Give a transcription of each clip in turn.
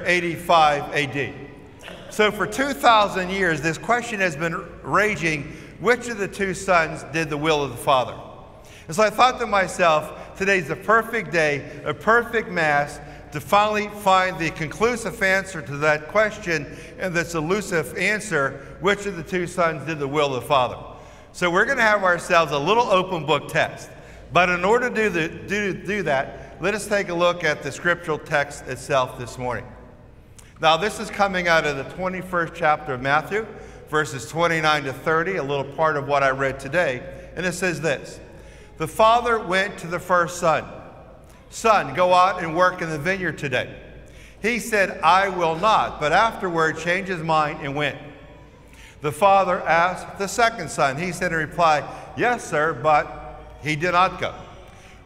85 AD. So for 2,000 years, this question has been raging: which of the two sons did the will of the Father? And so I thought to myself, today's the perfect day, a perfect Mass, to finally find the conclusive answer to that question and this elusive answer: which of the two sons did the will of the Father? So we're going to have ourselves a little open book test. But in order to do that, let us take a look at the scriptural text itself this morning. Now, this is coming out of the 21st chapter of Matthew, verses 29 to 30, a little part of what I read today. And it says this: the father went to the first son. Son, go out and work in the vineyard today. He said, I will not, but afterward changed his mind and went. The father asked the second son. He said in reply, yes, sir, but he did not go.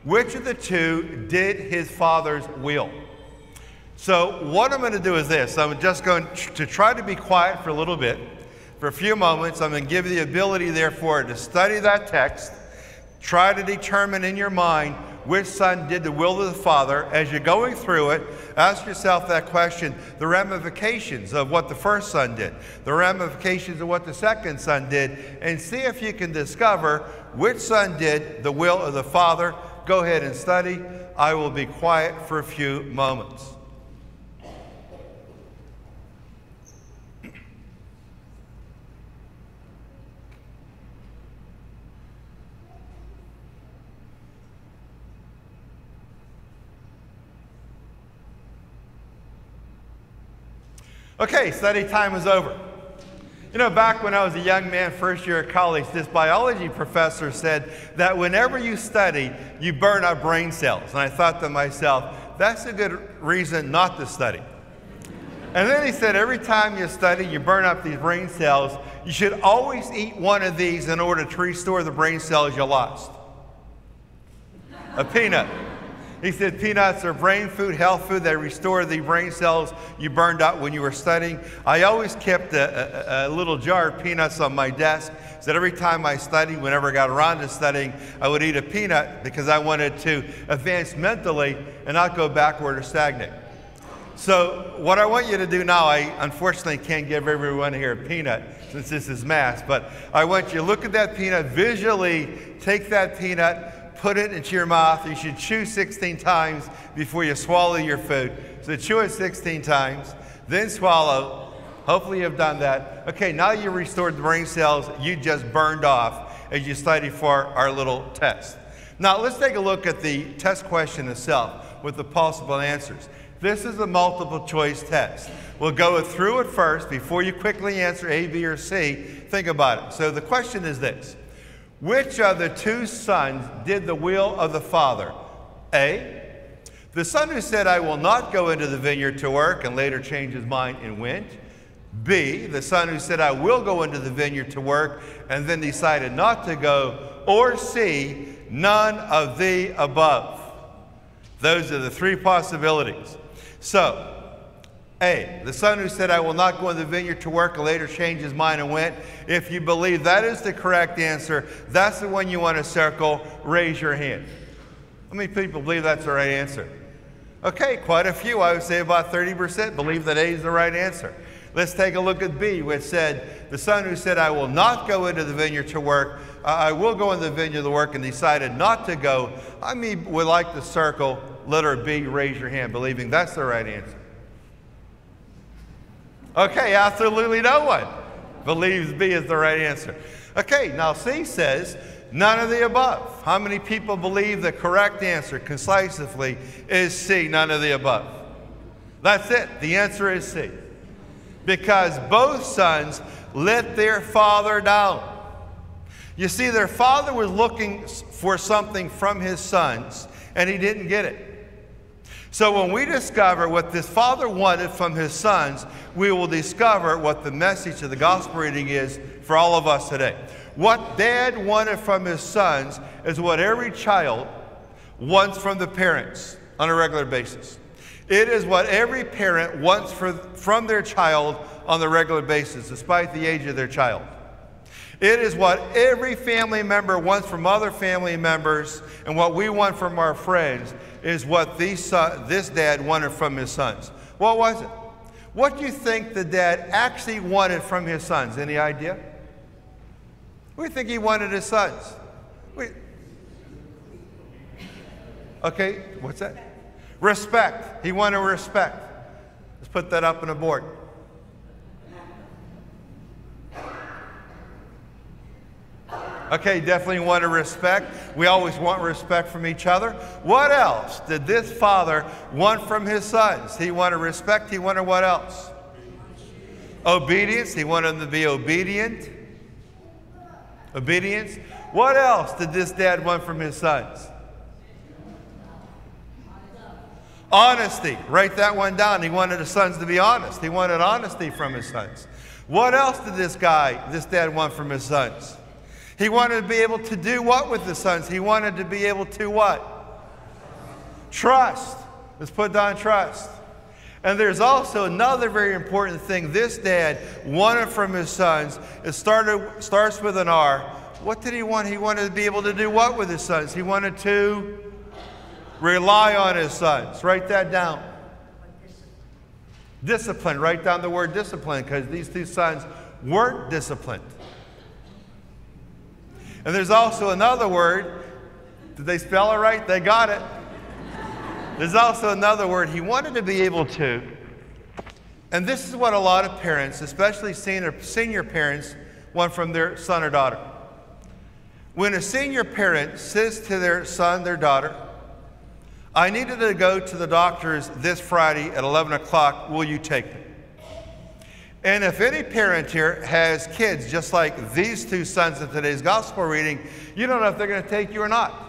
Which of the two did his father's will? So what I'm going to do is this. I'm just going to try to be quiet for a little bit, for a few moments. I'm going to give you the ability, therefore, to study that text. Try to determine in your mind which son did the will of the Father. As you're going through it, ask yourself that question: the ramifications of what the first son did, the ramifications of what the second son did, and see if you can discover which son did the will of the Father. Go ahead and study. I will be quiet for a few moments. Okay, study time is over. You know, back when I was a young man, first year of college, this biology professor said that whenever you study, you burn up brain cells. And I thought to myself, that's a good reason not to study. And then he said, every time you study, you burn up these brain cells. You should always eat one of these in order to restore the brain cells you lost. A peanut. He said peanuts are brain food, health food. They restore the brain cells you burned out when you were studying. I always kept a little jar of peanuts on my desk, so that every time I studied, whenever I got around to studying, I would eat a peanut because I wanted to advance mentally and not go backward or stagnate. So what I want you to do now, I unfortunately can't give everyone here a peanut since this is Mass, but I want you to look at that peanut, visually take that peanut, put it into your mouth. You should chew 16 times before you swallow your food. So chew it 16 times, then swallow. Hopefully you've done that. Okay, now you restored the brain cells you just burned off as you study for our little test. Now let's take a look at the test question itself with the possible answers. This is a multiple choice test. We'll go through it first before you quickly answer A, B, or C. Think about it. So the question is this: which of the two sons did the will of the Father? A, the son who said, I will not go into the vineyard to work, and later changed his mind and went. B, the son who said, I will go into the vineyard to work, and then decided not to go. Or C, none of the above. Those are the three possibilities. So, A, the son who said, I will not go in the vineyard to work, and later changed his mind and went. If you believe that is the correct answer, that's the one you want to circle. Raise your hand. How many people believe that's the right answer? Okay, quite a few. I would say about 30% believe that A is the right answer. Let's take a look at B, which said, the son who said, I will not go into the vineyard to work, I will go into the vineyard to work, and decided not to go. I mean, would like to circle letter B. Raise your hand, believing that's the right answer. Okay, absolutely no one believes B is the right answer. Okay, now C says none of the above. How many people believe the correct answer concisely is C, none of the above? That's it. The answer is C. Because both sons let their father down. You see, their father was looking for something from his sons, and he didn't get it. So when we discover what this father wanted from his sons, we will discover what the message of the gospel reading is for all of us today. What dad wanted from his sons is what every child wants from the parents on a regular basis. It is what every parent wants from their child on a regular basis, despite the age of their child. It is what every family member wants from other family members, and what we want from our friends is what this dad wanted from his sons. What was it? What do you think the dad actually wanted from his sons? Any idea? What do you think he wanted his sons? Okay, what's that? Respect. He wanted respect. Let's put that up on the board. Okay, definitely wanted respect. We always want respect from each other. What else did this father want from his sons? He wanted respect. He wanted what else? Obedience. He wanted them to be obedient. Obedience. What else did this dad want from his sons? Honesty. Write that one down. He wanted his sons to be honest. He wanted honesty from his sons. What else did this dad want from his sons? He wanted to be able to do what with his sons? He wanted to be able to what? Trust. Let's put down trust. And there's also another very important thing this dad wanted from his sons. It starts with an R. What did he want? He wanted to be able to do what with his sons? He wanted to rely on his sons. Write that down. Discipline. Write down the word discipline, because these two sons weren't disciplined. And there's also another word. Did they spell it right? They got it. There's also another word. He wanted to be able to. And this is what a lot of parents, especially senior parents, want from their son or daughter. When a senior parent says to their son, their daughter, I needed to go to the doctor's this Friday at 11 o'clock. Will you take me? And if any parent here has kids just like these two sons in today's gospel reading, you don't know if they're going to take you or not.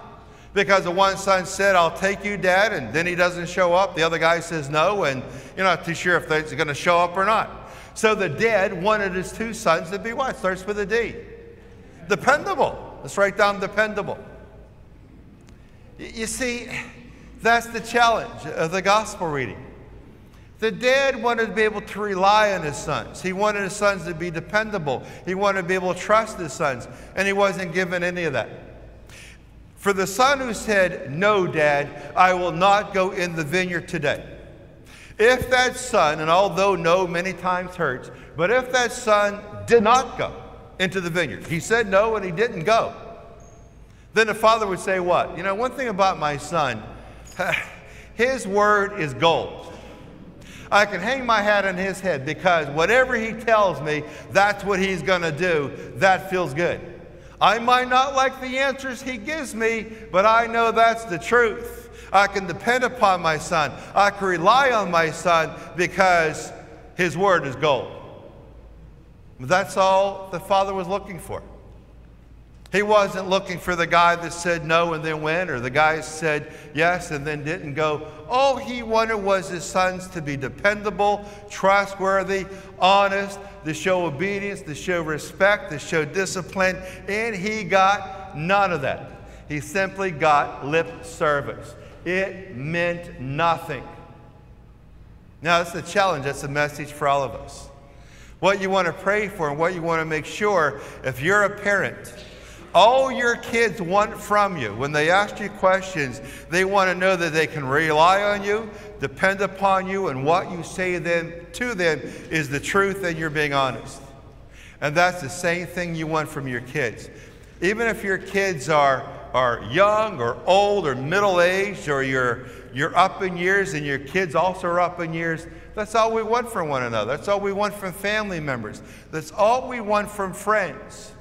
Because the one son said, I'll take you, Dad, and then he doesn't show up. The other guy says no, and you're not too sure if they're going to show up or not. So the dad wanted his two sons to be what? Starts with a D. Dependable. Let's write down dependable. You see, that's the challenge of the gospel reading. The dad wanted to be able to rely on his sons. He wanted his sons to be dependable. He wanted to be able to trust his sons, and he wasn't given any of that. For the son who said, no, Dad, I will not go in the vineyard today. If that son, and although no many times hurts, but if that son did not go into the vineyard, he said no and he didn't go, then the father would say what? You know, one thing about my son, his word is gold. I can hang my hat on his head because whatever he tells me, that's what he's going to do. That feels good. I might not like the answers he gives me, but I know that's the truth. I can depend upon my son. I can rely on my son because his word is gold. That's all the father was looking for. He wasn't looking for the guy that said no and then went, or the guy that said yes and then didn't go. All he wanted was his sons to be dependable, trustworthy, honest, to show obedience, to show respect, to show discipline, and he got none of that. He simply got lip service. It meant nothing. Now, that's the challenge. That's the message for all of us. What you want to pray for and what you want to make sure, if you're a parent, all your kids want from you, when they ask you questions, they want to know that they can rely on you, depend upon you, and what you say to them is the truth and you're being honest. And that's the same thing you want from your kids. Even if your kids are young or old or middle-aged, or you're up in years and your kids also are up in years, that's all we want from one another. That's all we want from family members. That's all we want from friends.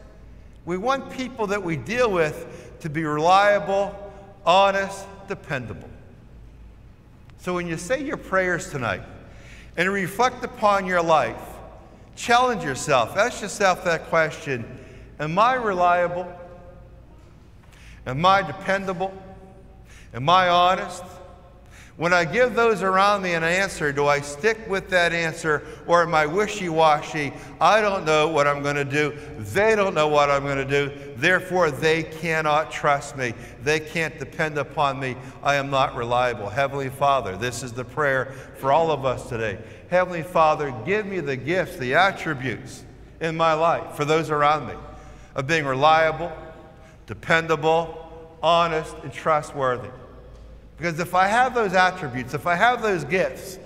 We want people that we deal with to be reliable, honest, dependable. So when you say your prayers tonight and reflect upon your life, challenge yourself. Ask yourself that question: am I reliable? Am I dependable? Am I honest? When I give those around me an answer, do I stick with that answer, or am I wishy-washy? I don't know what I'm going to do. They don't know what I'm going to do. Therefore, they cannot trust me. They can't depend upon me. I am not reliable. Heavenly Father, this is the prayer for all of us today. Heavenly Father, give me the gifts, the attributes in my life for those around me of being reliable, dependable, honest, and trustworthy. Because if I have those attributes, if I have those gifts,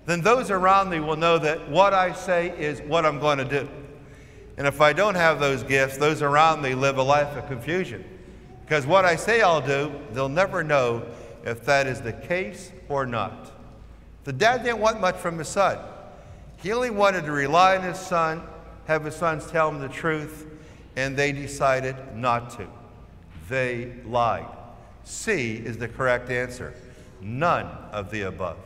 then those around me will know that what I say is what I'm going to do. And if I don't have those gifts, those around me live a life of confusion. Because what I say I'll do, they'll never know if that is the case or not. The dad didn't want much from his son. He only wanted to rely on his son, have his sons tell him the truth, and they decided not to. They lied. C is the correct answer. None of the above.